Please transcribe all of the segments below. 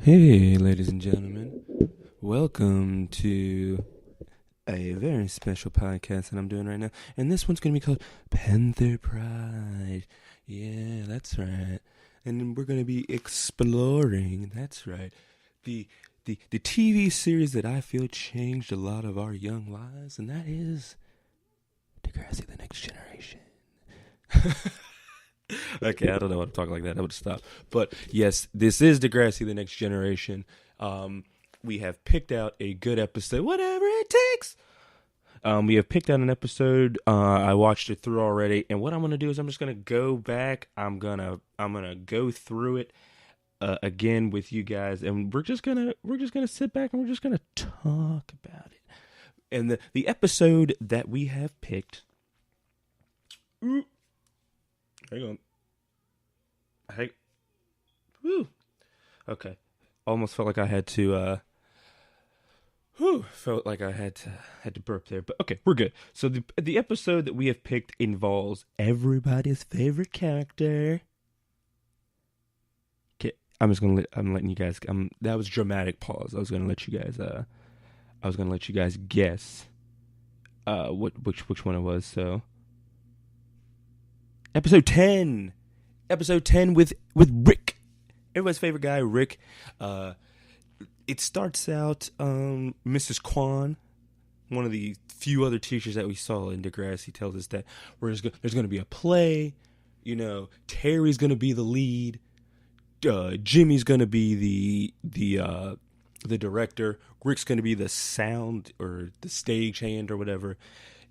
Hey, ladies and gentlemen, welcome to a very special podcast that I'm doing right now. And this one's going to be called Panther Pride. Yeah, that's right. And we're going to be exploring, that's right, the TV series that I feel changed a lot of our young lives, and that is Degrassi, the Next Generation. Okay, I don't know what I'm talking like that. I would stop. But yes, this is Degrassi, the Next Generation. We have picked out a good episode, whatever it takes. We have picked out an episode. I watched it through already, and what I'm gonna do is I'm just gonna go back. I'm gonna go through it again with you guys, and we're just gonna sit back and we're just gonna talk about it. And the episode that we have picked. Hang on. Hey. Woo. Okay. Almost felt like I had to felt like I had to burp there. But okay, we're good. So the episode that we have picked involves everybody's favorite character. Okay, I'm letting you guys that was dramatic pause. I was gonna let you guys guess which one it was, so Episode 10 with Rick, everybody's favorite guy, Rick. It starts out, Mrs. Kwan, one of the few other teachers that we saw in Degrassi, tells us that there's going to be a play. You know, Terry's going to be the lead. Jimmy's going to be the director. Rick's going to be the sound or the stage hand or whatever.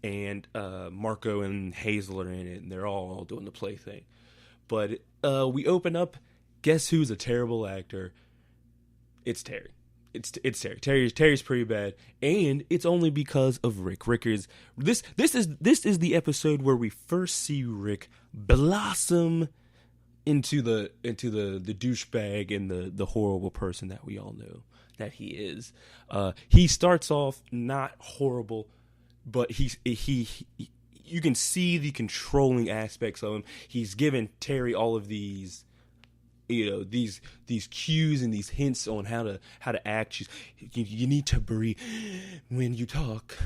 And Marco and Hazel are in it, and they're all doing the play thing. But we open up. Guess who's a terrible actor? It's Terry. It's Terry. Terry's pretty bad, and it's only because of Rick. Rick is this is the episode where we first see Rick blossom into the douchebag and the horrible person that we all know that he is. He starts off not horrible. But he you can see the controlling aspects of him. He's given Terry all of these, these cues and these hints on how to act. You need to breathe when you talk.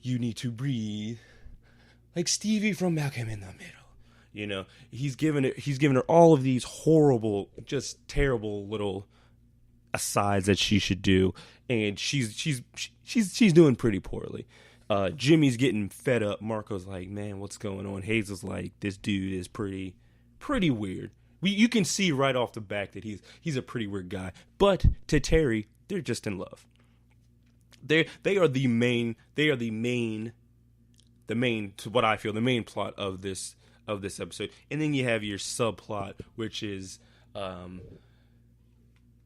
You need to breathe like Stevie from Malcolm in the Middle. He's given her all of these horrible, just terrible little asides that she should do, and she's doing pretty poorly. Jimmy's getting fed up. Marco's like, man, what's going on? Hazel's like, this dude is pretty weird. You can see right off the bat that he's a pretty weird guy. But to Terry, they're just in love. They are the main to what I feel the main plot of this episode. And then you have your subplot, which is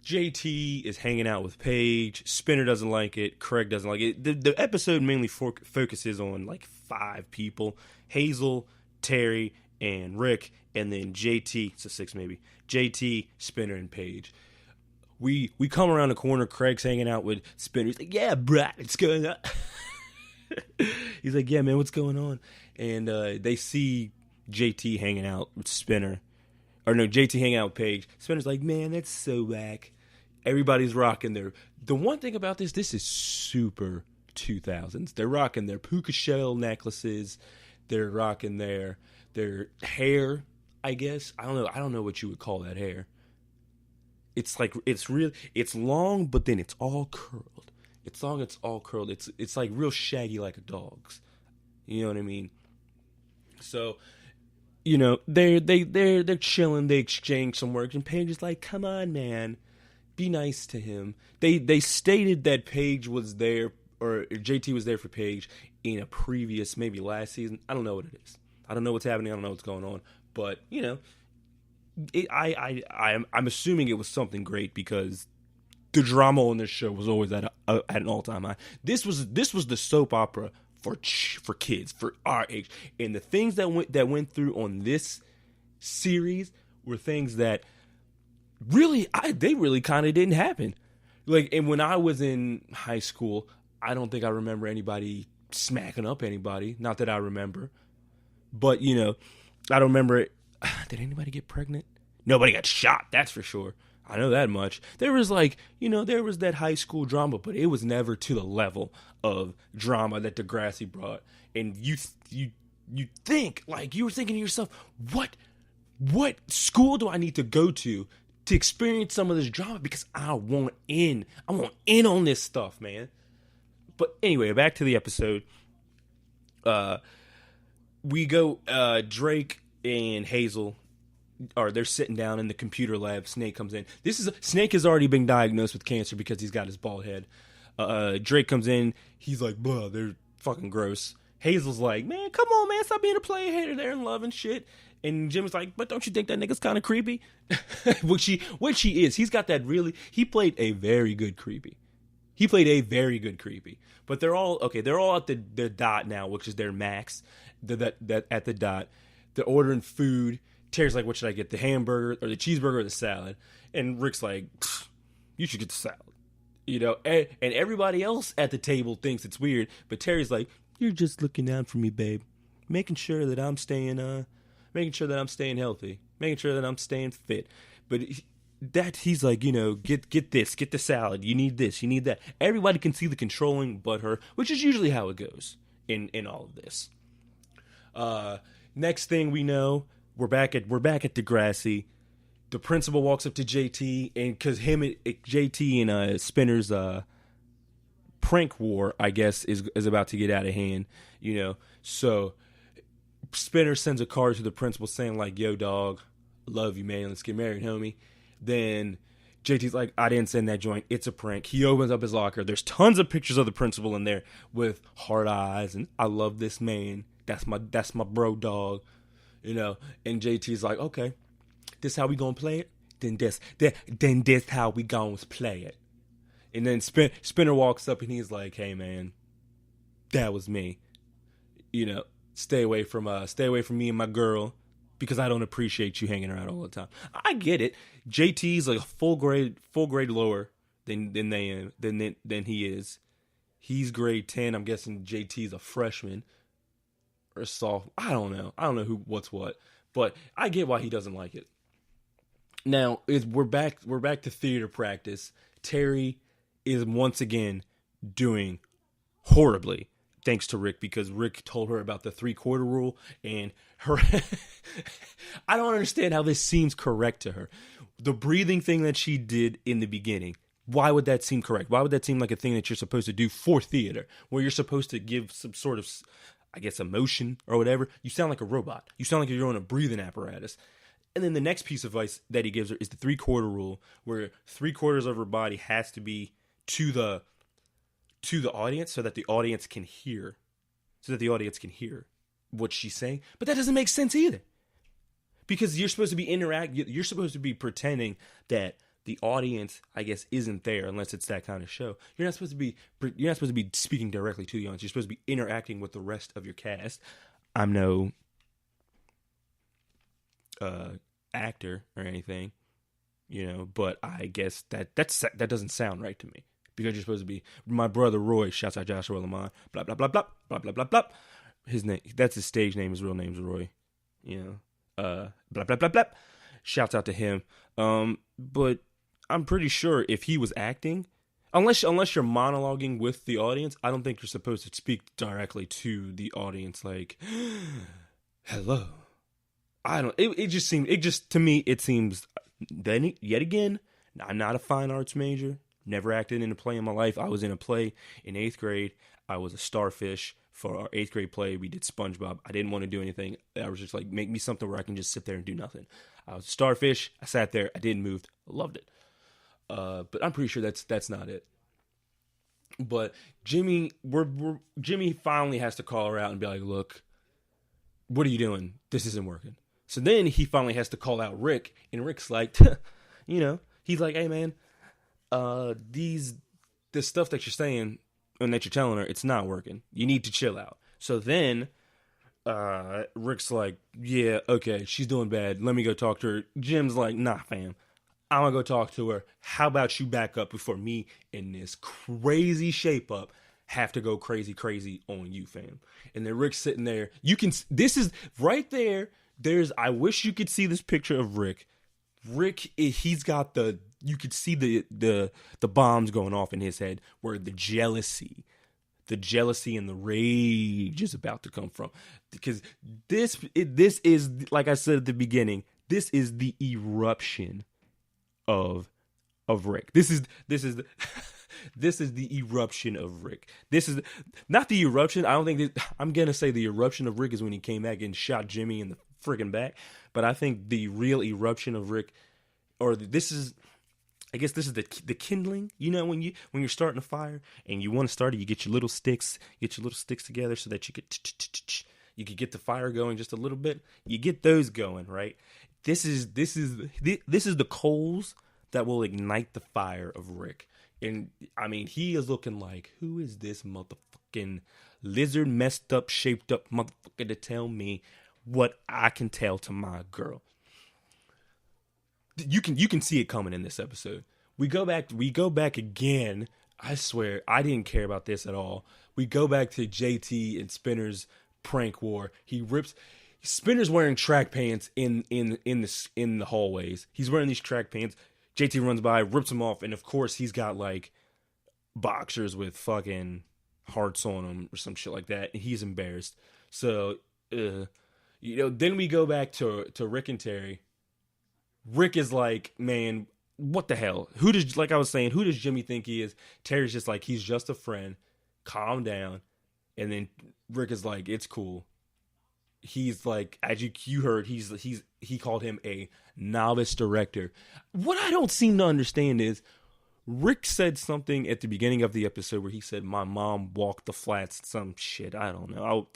JT is hanging out with Paige. Spinner doesn't like it. Craig doesn't like it. The episode mainly focuses on like 5 people: Hazel, Terry, and Rick, and then JT. So 6 maybe. JT, Spinner, and Paige. We come around the corner. Craig's hanging out with Spinner. He's like, "Yeah, bruh, what's going on?" He's like, "Yeah, man, what's going on?" And they see JT hanging out with Spinner. Or no, JT hanging out with Paige. Spinner's like, man, that's so whack. Everybody's rocking their... The one thing about this is super 2000s. They're rocking their puka shell necklaces. They're rocking their hair, I guess. I don't know what you would call that hair. It's like, it's long, but then it's all curled. It's long, it's all curled. It's like real shaggy like a dog's. You know what I mean? So... they're chilling. They exchange some words, and Paige is like, "Come on, man, be nice to him." They stated that Paige was there, or JT was there for Paige in a previous, maybe last season. I don't know what it is. I don't know what's happening. I don't know what's going on. But I'm assuming it was something great because the drama on this show was always at an all-time high. This was the soap opera for kids, for our age, and the things that went through on this series were things that really kind of didn't happen. Like, and when I was in high school, I don't think I remember anybody smacking up anybody. Not that I remember, but I don't remember it. Did anybody get pregnant? Nobody got shot, that's for sure. I know that much. There was there was that high school drama, but it was never to the level of drama that Degrassi brought. And you think, like, you were thinking to yourself, what school do I need to go to experience some of this drama? Because I want in on this stuff, man. But anyway, back to the episode. We go, Drake and Hazel they're sitting down in the computer lab. Snake comes in. Snake has already been diagnosed with cancer because he's got his bald head. Drake comes in. He's like, blah, they're fucking gross. Hazel's like, man, come on, man, stop being a player hater. They're in love and shit. And Jim's like, but don't you think that nigga's kind of creepy? which he is. He's got that he played a very good creepy. But they're all at the dot now, which is their max. That at the dot. They're ordering food. Terry's like, what should I get? The hamburger or the cheeseburger or the salad? And Rick's like, you should get the salad. You know, and everybody else at the table thinks it's weird, but Terry's like, you're just looking out for me, babe. Making sure that I'm staying healthy. Making sure that I'm staying fit. But he's like, get this, get the salad. You need this, you need that. Everybody can see the controlling but her, which is usually how it goes in all of this. Next thing we know, we're back at Degrassi. The principal walks up to JT, and because JT and Spinner's prank war, I guess, is about to get out of hand, So Spinner sends a card to the principal saying like, "Yo, dog, love you, man. Let's get married, homie." Then JT's like, "I didn't send that joint. It's a prank." He opens up his locker. There's tons of pictures of the principal in there with hard eyes and "I love this man. That's my bro, dog." And JT's like, "Okay, this how we gonna play it? Then this how we gonna play it." And then Spinner walks up and he's like, "Hey, man, that was me. Stay away from me and my girl because I don't appreciate you hanging around all the time." I get it. JT's like a full grade lower than he is. He's grade 10. I'm guessing JT's a freshman or soft. I don't know what's what, but I get why he doesn't like it. Now we're back to theater practice. Terry is once again doing horribly, thanks to Rick, because Rick told her about the 3/4 rule, and her I don't understand how this seems correct to her. The breathing thing that she did in the beginning, why would that seem correct? Why would that seem like a thing that you're supposed to do for theater, where you're supposed to give some sort of, I guess, emotion or whatever? You sound like a robot. You sound like you're on a breathing apparatus. And then the next piece of advice that he gives her is the 3/4 rule, where 3/4 of her body has to be to the audience so that the audience can hear. What she's saying. But that doesn't make sense either. Because you're supposed to be you're supposed to be pretending that the audience, I guess, isn't there unless it's that kind of show. You're not supposed to be speaking directly to the audience. You're supposed to be interacting with the rest of your cast. I'm no actor or anything, but I guess that doesn't sound right to me, because you're supposed to be my brother Roy. Shouts out Joshua Lamont. Blah blah blah blah blah blah blah blah. His name, that's his stage name. His real name's Roy. Blah blah blah blah. Shouts out to him. But I'm pretty sure if he was acting, unless you're monologuing with the audience, I don't think you're supposed to speak directly to the audience like, "Hello." To me, it seems, then yet again, I'm not a fine arts major, never acted in a play in my life. I was in a play in 8th grade. I was a starfish for our 8th grade play. We did SpongeBob. I didn't want to do anything. I was just like, make me something where I can just sit there and do nothing. I was a starfish. I sat there. I didn't move. I loved it. But I'm pretty sure that's not it. But Jimmy finally has to call her out and be like, "Look, what are you doing? This isn't working." So then he finally has to call out Rick, and Rick's like, he's like, "Hey man, this stuff that you're saying and that you're telling her, it's not working. You need to chill out." So then Rick's like, "Yeah, okay, she's doing bad. Let me go talk to her." Jim's like, "Nah, fam, I'm gonna go talk to her. How about you back up before me in this crazy shape up have to go crazy on you, fam?" And then Rick's sitting there. This is right there. I wish you could see this picture of Rick. Rick, he's got you could see the bombs going off in his head where the jealousy and the rage is about to come from, because this is, like I said at the beginning, this is the eruption of Rick. This is the this is the eruption of Rick. This is not the eruption. I don't think I'm gonna say the eruption of Rick is when he came back and shot Jimmy in the freaking back. But I think the real eruption of Rick, or this is, I guess this is the kindling. You know, when you're starting a fire and you want to start it, you get your little sticks together so that you could get the fire going just a little bit. You get those going, right? This is the coals that will ignite the fire of Rick. And I mean, he is looking like, who is this motherfucking lizard messed up, shaped up motherfucker to tell me what I can tell to my girl? You can see it coming in this episode. We go back again. I swear, I didn't care about this at all. We go back to JT and Spinner's prank war. Spinner's wearing track pants in the hallways. He's wearing these track pants. JT runs by, rips them off, and of course he's got like boxers with fucking hearts on them or some shit like that, and he's embarrassed. So, then we go back to Rick and Terry. Rick is like, man, what the hell? Like I was saying, who does Jimmy think he is? Terry's just like, he's just a friend. Calm down. And then Rick is like, it's cool. He's like, as you heard, he called him a novice director. What I don't seem to understand is Rick said something at the beginning of the episode where he said, my mom walked the flats, some shit. I don't know.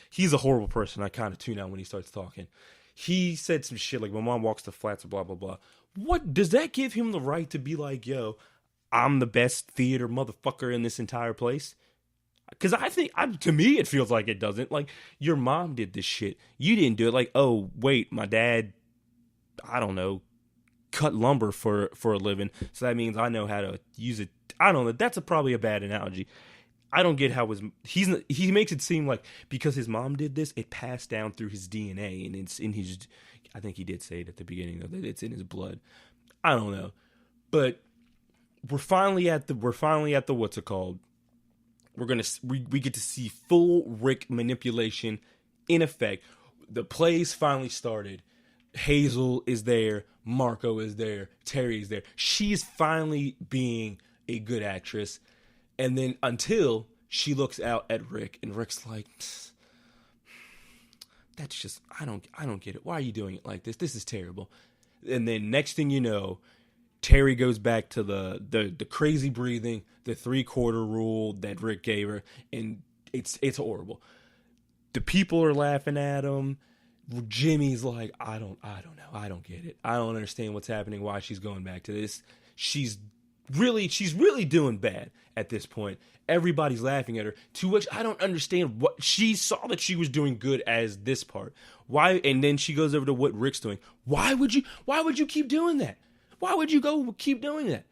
He's a horrible person. I kind of tune out when he starts talking. He said some shit like, my mom walks the flats, blah, blah, blah. What does that give him the right to be like, yo, I'm the best theater motherfucker in this entire place? Because I think, to me, it feels like it doesn't. Like, your mom did this shit. You didn't do it. Like, oh, wait, my dad, I don't know, cut lumber for a living. So that means I know how to use it. I don't know. That's probably a bad analogy. I don't get how he makes it seem like because his mom did this, it passed down through his DNA. And it's in his, I think he did say it at the beginning, though, that it's in his blood. I don't know. But we're finally at the what's it called? We get to see full Rick manipulation in effect. The play's finally started. Hazel is there. Marco is there. Terry is there. She's finally being a good actress. And then until she looks out at Rick, and Rick's like, that's just, I don't get it. Why are you doing it like this? This is terrible. And then next thing you know, Terry goes back to the crazy breathing, the 3/4 rule that Rick gave her, and it's horrible. The people are laughing at him. Jimmy's like, I don't know. I don't get it. I don't understand what's happening, why she's going back to this. She's really doing bad at this point. Everybody's laughing at her, to which I don't understand what she saw that she was doing good as this part. Why? And then she goes over to what Rick's doing. Why would you keep doing that? Why would you go keep doing that?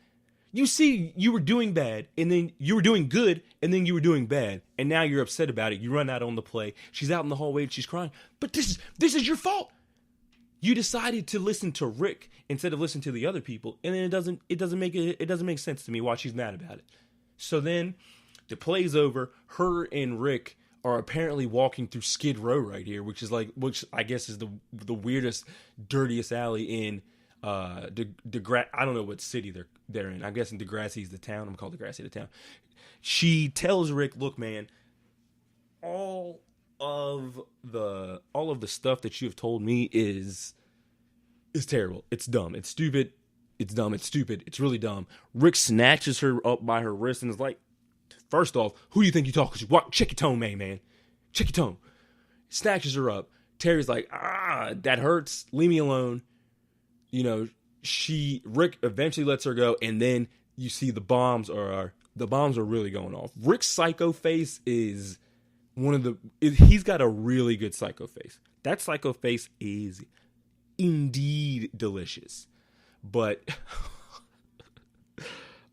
You see, you were doing bad, and then you were doing good, and then you were doing bad, and now you're upset about it. You run out on the play. She's out in the hallway and she's crying. But this is your fault. You decided to listen to Rick instead of listening to the other people, and then it doesn't make sense to me why she's mad about it. So then the play's over. Her and Rick are apparently walking through Skid Row right here, which I guess is the weirdest, dirtiest alley in Degrassi. I don't know what city they're in. I'm guessing Degrassi is the town. I'm gonna call Degrassi the town. She tells Rick, "Look, man, all of the stuff that you have told me is terrible. It's dumb. It's stupid. It's dumb. It's stupid. It's really dumb." Rick snatches her up by her wrist and is like, "First off, who do you think you're talking to? What? Check your tone, man. Check your tone." Snatches her up. Terry's like, that hurts. Leave me alone. You know, Rick eventually lets her go, and then you see the bombs are really going off. Rick's psycho face is he's got a really good psycho face. That psycho face is indeed delicious. But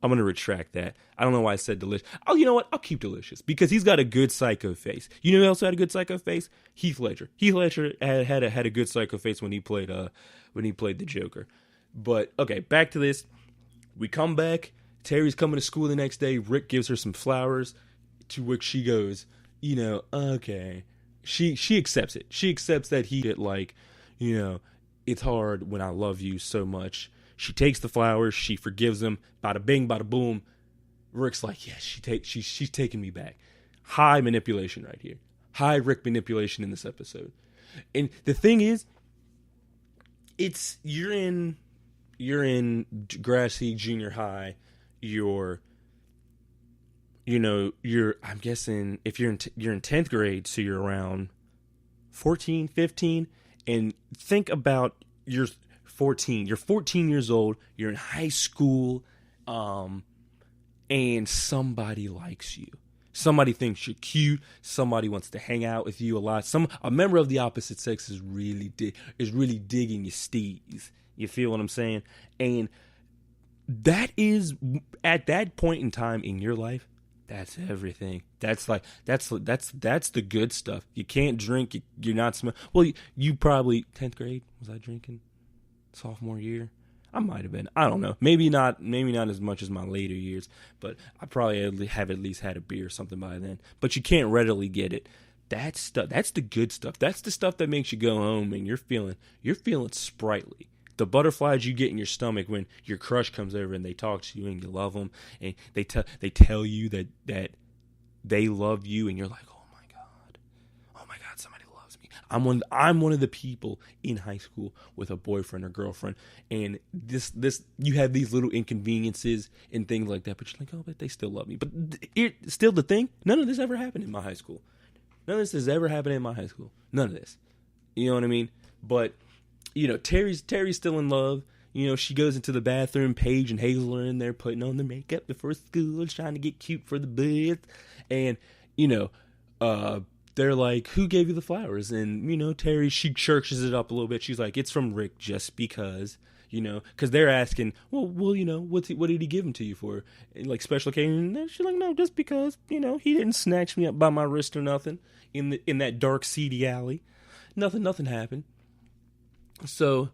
I'm going to retract that. I don't know why I said delicious. Oh, you know what? I'll keep delicious because he's got a good psycho face. You know who else had a good psycho face? Heath Ledger. Heath Ledger had a good psycho face when he played the Joker. But okay, back to this. We come back. Terry's coming to school the next day. Rick gives her some flowers, to which she goes, okay. She accepts it. She accepts that he did, like, it's hard when I love you so much. She takes the flowers. She forgives him. Bada bing, bada boom. Rick's like, yeah, she's taking me back. High manipulation right here. High Rick manipulation in this episode. And the thing is, you're in Degrassi Junior High. I'm guessing if you're in 10th grade, so you're around 14, 15, and think about you're 14. You're 14 years old. You're in high school, and somebody likes you. Somebody thinks you're cute. Somebody wants to hang out with you a lot. A member of the opposite sex is really digging your steez. You feel what I'm saying? And that is, at that point in time in your life, that's everything. That's the good stuff. You can't drink. You're not smoking. Well, you probably 10th grade. Was I drinking? Sophomore year. I might have been. I don't know. Maybe not as much as my later years, but I probably have at least had a beer or something by then. But you can't readily get it. That's the good stuff. That's the stuff that makes you go home and you're feeling sprightly. The butterflies you get in your stomach when your crush comes over and they talk to you and you love them and they tell you that they love you and you're like, oh my god, somebody loves me. I'm one of the people in high school with a boyfriend or girlfriend, and this you have these little inconveniences and things like that, but you're like, oh, but they still love me. But still the thing, none of this ever happened in my high school. None of this has ever happened in my high school. None of this. You know what I mean? But Terry's still in love. She goes into the bathroom. Paige and Hazel are in there putting on their makeup before school, trying to get cute for the booth. And, they're like, who gave you the flowers? And, Terry, she churches it up a little bit. She's like, it's from Rick just because, because they're asking, well, what did he give them to you for? And, like, special occasion? And she's like, no, just because, he didn't snatch me up by my wrist or nothing in that dark, seedy alley. Nothing happened. So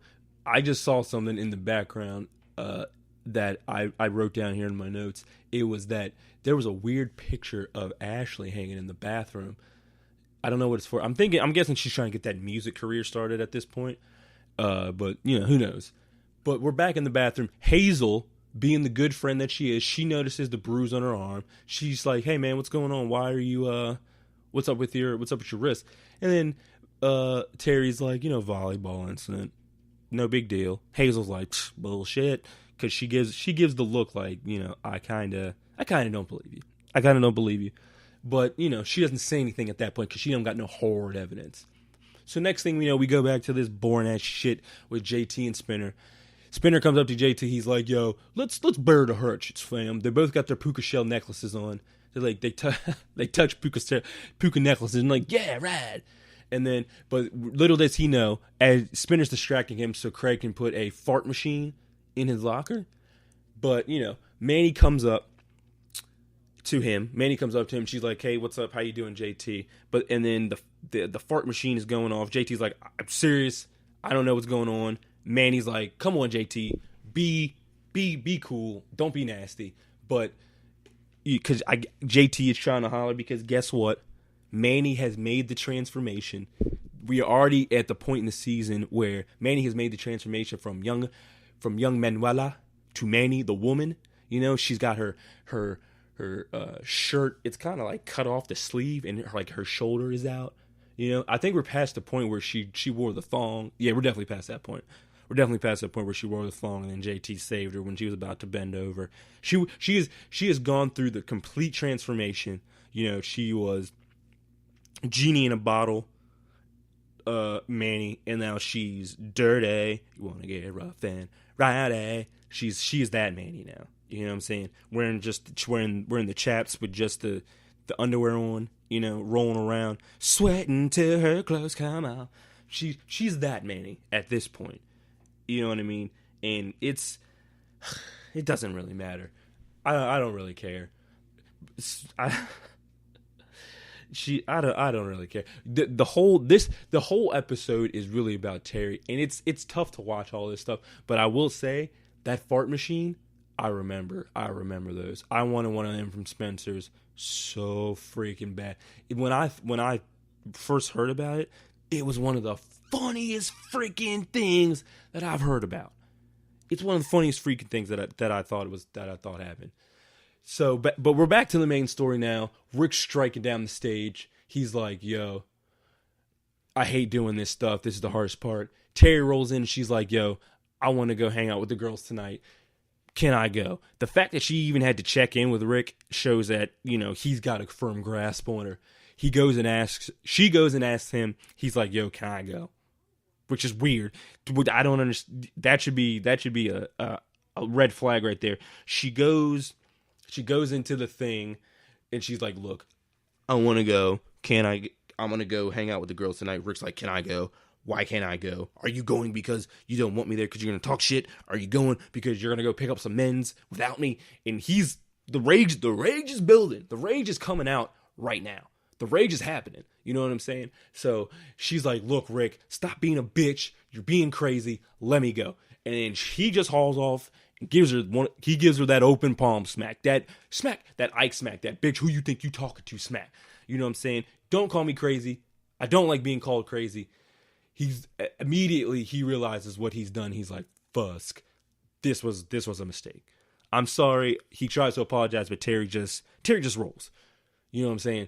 I just saw something in the background that I wrote down here in my notes. It was that there was a weird picture of Ashley hanging in the bathroom. I don't know what it's for. I'm guessing she's trying to get that music career started at this point. But who knows? But we're back in the bathroom. Hazel, being the good friend that she is, she notices the bruise on her arm. She's like, "Hey man, what's going on? Why are you what's up with your wrist?" And then Terry's like, volleyball incident, no big deal. Hazel's like, bullshit, because she gives the look like, I kind of don't believe you. But she doesn't say anything at that point because she don't got no hard evidence. So next thing we know, we go back to this boring ass shit with JT and Spinner. Spinner comes up to JT. He's like, yo, let's bury the hatchets, fam. They both got their puka shell necklaces on. They're like, they touch puka necklaces and like, yeah, rad. And then, but little does he know, as Spinner's distracting him so Craig can put a fart machine in his locker. But, Manny comes up to him. She's like, hey, what's up? How you doing, JT? And then the fart machine is going off. JT's like, I'm serious. I don't know what's going on. Manny's like, come on, JT. Be cool. Don't be nasty. But, because JT is trying to holler because guess what? Manny has made the transformation. We are already at the point in the season where Manny has made the transformation from young Manuela to Manny the woman. She's got her shirt. It's kind of like cut off the sleeve and her shoulder is out. I think we're past the point where she wore the thong. Yeah, we're definitely past that point. Where she wore the thong and then JT saved her when she was about to bend over. She has gone through the complete transformation. She was genie in a bottle, Manny, and now she's dirty. You want to get rough and rowdy. She's that Manny now. You know what I'm saying? Wearing the chaps with just the underwear on. Rolling around, sweating till her clothes come out. She's that Manny at this point. You know what I mean? And it doesn't really matter. I don't really care. I don't really care. The whole episode is really about Terry, and it's tough to watch all this stuff. But I will say that fart machine, I remember those. I wanted one of them from Spencer's so freaking bad. When I first heard about it, it was one of the funniest freaking things that I've heard about. It's one of the funniest freaking things that I thought happened. So, but we're back to the main story now. Rick's striking down the stage. He's like, yo, I hate doing this stuff. This is the hardest part. Terry rolls in. She's like, yo, I want to go hang out with the girls tonight. Can I go? The fact that she even had to check in with Rick shows that, he's got a firm grasp on her. She goes and asks him. He's like, yo, can I go? Which is weird. I don't understand. That should be a red flag right there. She goes into the thing, and she's like, look, I want to go. I'm going to go hang out with the girls tonight. Rick's like, can I go? Why can't I go? Are you going because you don't want me there because you're going to talk shit? Are you going because you're going to go pick up some men's without me? And the rage is building. The rage is coming out right now. The rage is happening. You know what I'm saying? So she's like, look, Rick, stop being a bitch. You're being crazy. Let me go. And then he just hauls off and gives her that open palm smack. That Ike smack. That bitch who you think you talking to smack. You know what I'm saying? Don't call me crazy. I don't like being called crazy. Immediately he realizes what he's done. He's like, fusk. This was a mistake. I'm sorry. He tries to apologize, but Terry just rolls. You know what I'm saying?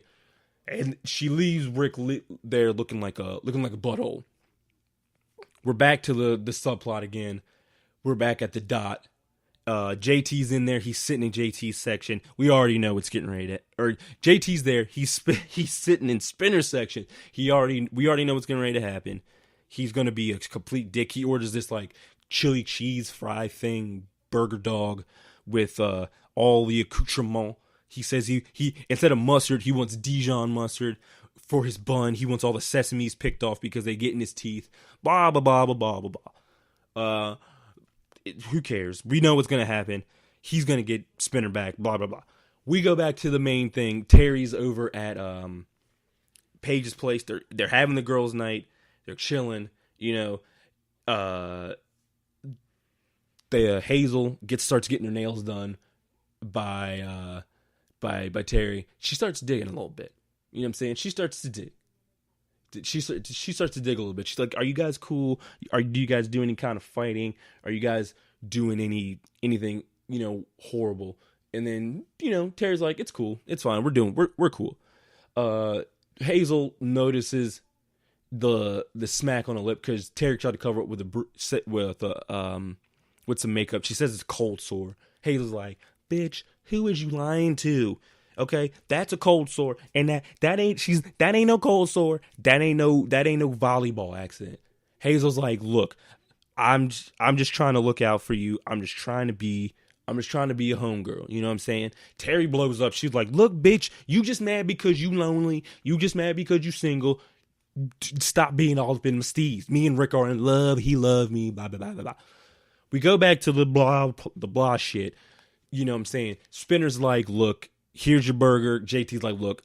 And she leaves Rick there looking like a butthole. We're back to the subplot again. We're back at the dot. JT's in there. He's sitting in JT's section. We already know what's getting ready to. Or JT's there. He's sitting in Spinner's section. We already know what's getting ready to happen. He's gonna be a complete dick. He orders this like chili cheese fry thing, burger dog, with all the accoutrement. He says he instead of mustard, he wants Dijon mustard for his bun. He wants all the sesames picked off because they get in his teeth. Blah blah blah blah blah blah blah. Who cares? We know what's gonna happen. He's gonna get Spinner back. Blah blah blah. We go back to the main thing. Terry's over at Paige's place. They're having the girls' night. They're chilling. Hazel starts getting her nails done by Terry. She starts digging a little bit. You know what I'm saying? She starts to dig. She starts to dig a little bit. She's like, "Are you guys cool? Do you guys do any kind of fighting? Are you guys doing anything horrible?" And then Terry's like, "It's cool. It's fine. We're cool." Hazel notices the smack on the lip because Terry tried to cover it with some makeup. She says it's a cold sore. Hazel's like, "Bitch, who is you lying to? Okay, that's a cold sore, and that ain't no cold sore. That ain't no volleyball accident." Hazel's like, "Look, I'm just trying to look out for you. I'm just trying to be a homegirl." You know what I'm saying? Terry blows up. She's like, "Look, bitch, you just mad because you lonely. You just mad because you single. Stop being all up in my steez. Me and Rick are in love. He loved me. Blah blah blah blah blah." We go back to the blah shit. You know what I'm saying? Spinner's like, "Look, here's your burger." JT's like, "Look,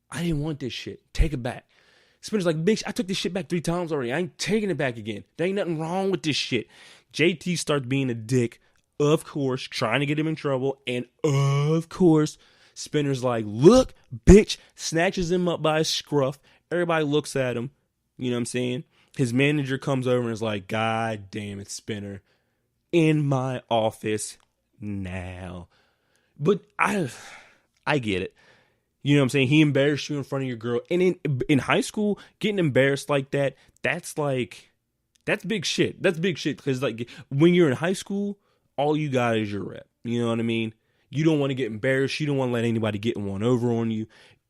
I didn't want this shit. Take it back." Spinner's like, "Bitch, I took this shit back 3 times already. I ain't taking it back again. There ain't nothing wrong with this shit." JT starts being a dick, of course, trying to get him in trouble. And of course, Spinner's like, "Look, bitch," snatches him up by his scruff. Everybody looks at him. You know what I'm saying? His manager comes over and is like, "God damn it, Spinner. In my office now." But I get it. You know what I'm saying? He embarrassed you in front of your girl. And in high school, getting embarrassed like that, that's big shit. That's big shit. Because like when you're in high school, all you got is your rep. You know what I mean? You don't want to get embarrassed. You don't want to let anybody get one over on you.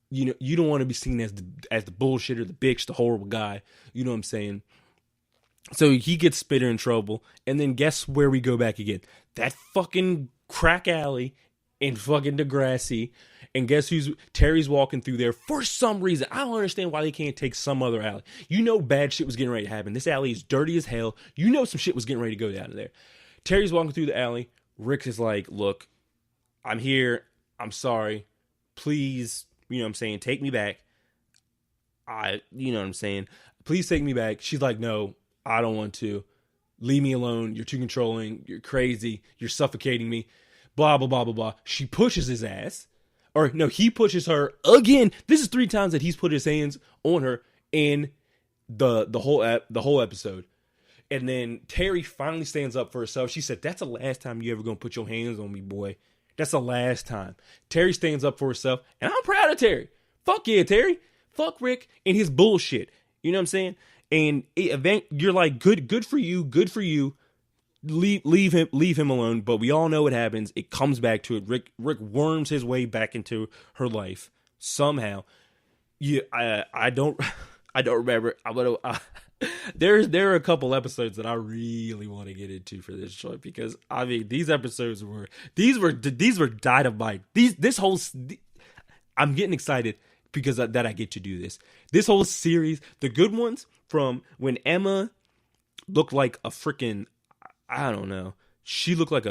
You don't want to be seen as the bullshitter, the bitch, the horrible guy. You know what I'm saying? So he gets Spinner in trouble. And then guess where we go back again? That fucking crack alley in fucking Degrassi. And guess Terry's walking through there for some reason. I don't understand why they can't take some other alley. Bad shit was getting ready to happen. This alley is dirty as hell. Some shit was getting ready to go down there. Terry's walking through the alley. Rick is like, "Look, I'm here. I'm sorry. Please, you know what I'm saying, take me back." you know what I'm saying? Please take me back. She's like, no, I don't want to. Leave me alone. You're too controlling. You're crazy. You're suffocating me. Blah, blah, blah, blah, blah. She pushes his ass. Or no, he pushes her again. This is 3 times that he's put his hands on her in the whole episode. And then Terry finally stands up for herself. She said, that's the last time you ever gonna put your hands on me, boy. That's the last time. Terry stands up for herself. And I'm proud of Terry. Fuck yeah, Terry. Fuck Rick and his bullshit. You know what I'm saying? And you're like, good for you. Good for you. Leave him alone. But we all know what happens. It comes back to it. Rick worms his way back into her life somehow. Yeah, I don't remember. There are a couple episodes that I really want to get into for this show, because I mean these episodes were dynamite. I'm getting excited because that I get to do this. This whole series, the good ones, from when Emma looked like a freaking, I don't know. She looked like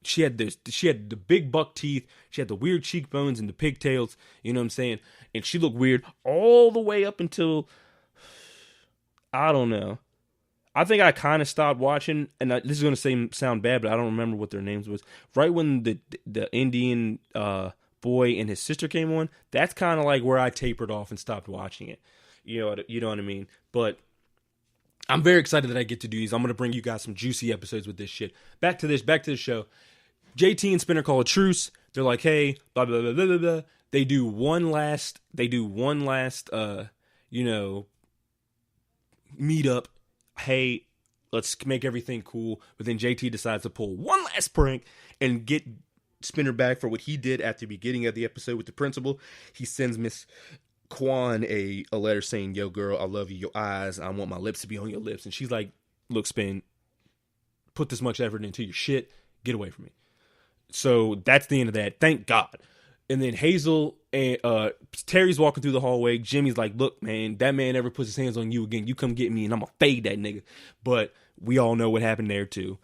she had the big buck teeth. She had the weird cheekbones and the pigtails. You know what I'm saying? And she looked weird all the way up until, I don't know. I think I kind of stopped watching, and this is going to sound bad, but I don't remember what their names was. Right when the Indian boy and his sister came on, that's kind of like where I tapered off and stopped watching it. You know what I mean? But I'm very excited that I get to do these. I'm going to bring you guys some juicy episodes with this shit. Back to the show. JT and Spinner call a truce. They're like, hey, blah, blah, blah, blah, blah, blah. They do one last, meet up. Hey, let's make everything cool. But then JT decides to pull one last prank and get Spinner back for what he did at the beginning of the episode with the principal. He sends Miss Kwan a letter saying, yo, girl, I love you, your eyes, I want my lips to be on your lips. And she's like, look, Spin, put this much effort into your shit, get away from me. So that's the end of that. Thank God. And then Hazel and Terry's walking through the hallway. Jimmy's like, look, man, that man ever puts his hands on you again, you come get me and I'm gonna fade that nigga. But we all know what happened there too.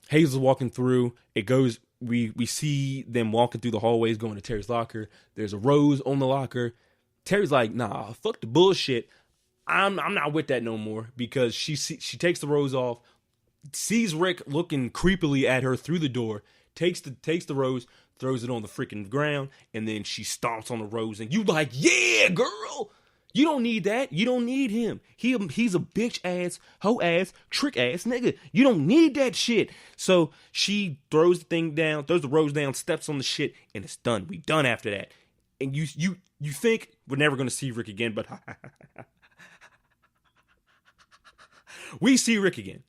Hazel's walking through. It goes, we see them walking through the hallways going to Terry's locker. There's a rose on the locker. Terry's like, nah, fuck the bullshit. I'm not with that no more, because she takes the rose off, sees Rick looking creepily at her through the door, takes the rose, throws it on the freaking ground, and then she stomps on the rose, and you like, yeah, girl, you don't need that. You don't need him. He's a bitch ass, hoe ass, trick ass nigga. You don't need that shit. So she throws the rose down, steps on the shit, and it's done. We done after that. And you think we're never gonna see Rick again, but we see Rick again.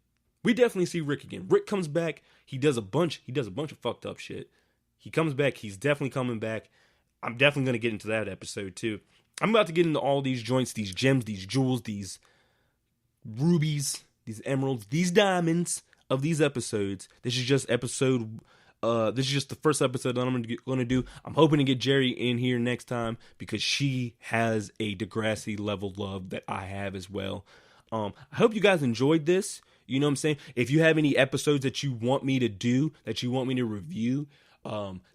We definitely see Rick again. Rick comes back. He does a bunch of fucked up shit. He comes back. He's definitely coming back. I'm definitely going to get into that episode too. I'm about to get into all these joints, these gems, these jewels, these rubies, these emeralds, these diamonds of these episodes. This is just the first episode that I'm going to do. I'm hoping to get Jerry in here next time, because she has a Degrassi level love that I have as well. I hope you guys enjoyed this. You know what I'm saying? If you have any episodes that you want me to do, that you want me to review,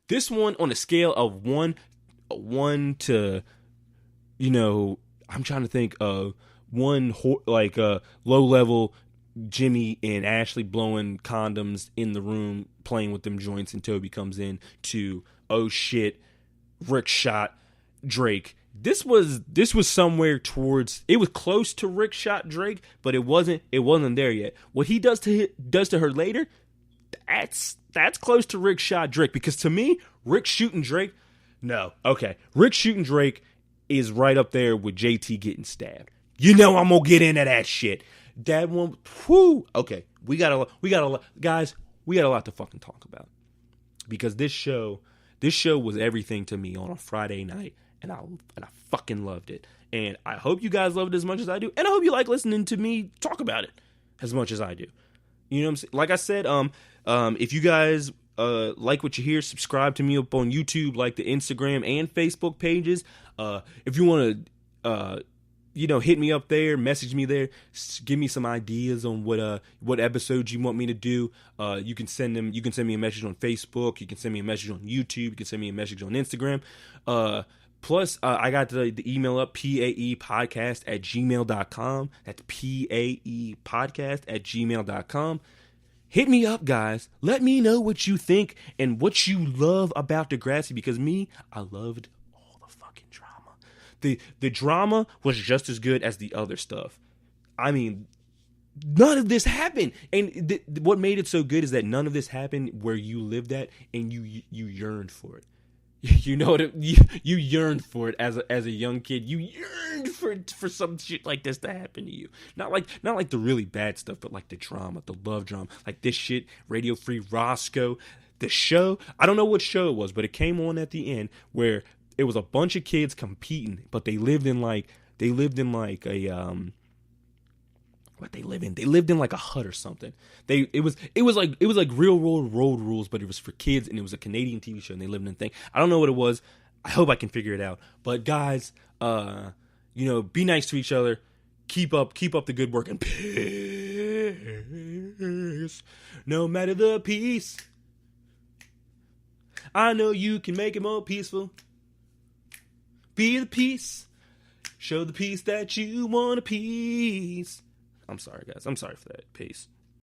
this one on a scale of one to, I'm trying to think of low level Jimmy and Ashley blowing condoms in the room, playing with them joints, and Toby comes in, to, oh shit, Rick shot Drake. This was somewhere towards, it was close to Rick shot Drake, but it wasn't there yet. What he does to her later, that's close to Rick shot Drake, because to me, Rick shooting Drake is right up there with JT getting stabbed. I'm gonna get into that shit. That one, whoo. Okay, we got a lot, guys. We got a lot to fucking talk about, because this show was everything to me on a Friday night. And I fucking loved it. And I hope you guys loved it as much as I do. And I hope you like listening to me talk about it as much as I do. You know what I'm saying? Like I said, if you guys like what you hear, subscribe to me up on YouTube, like the Instagram and Facebook pages. If you want to, hit me up there, message me there, give me some ideas on what episodes you want me to do. You can send me a message on Facebook. You can send me a message on YouTube. You can send me a message on Instagram. Plus, I got the email up, paepodcast@gmail.com. That's paepodcast@gmail.com. Hit me up, guys. Let me know what you think and what you love about Degrassi, because I loved all the fucking drama. The drama was just as good as the other stuff. I mean, none of this happened. And what made it so good is that none of this happened where you lived at and you yearned for it. You know what? You yearned for it as a young kid. You yearned for some shit like this to happen to you. Not like the really bad stuff, but like the drama, the love drama, like this shit. Radio Free Roscoe, the show. I don't know what show it was, but it came on at the end where it was a bunch of kids competing, but they lived in like a what they live in. They lived in like a hut or something. It was like real world road rules, but it was for kids, and it was a Canadian TV show, and they lived in a thing. I don't know what it was. I hope I can figure it out. But guys, be nice to each other. Keep up the good work, and peace. No matter the peace, I know you can make it more peaceful. Be the peace. Show the peace that you want a peace. I'm sorry, guys. I'm sorry for that. Peace.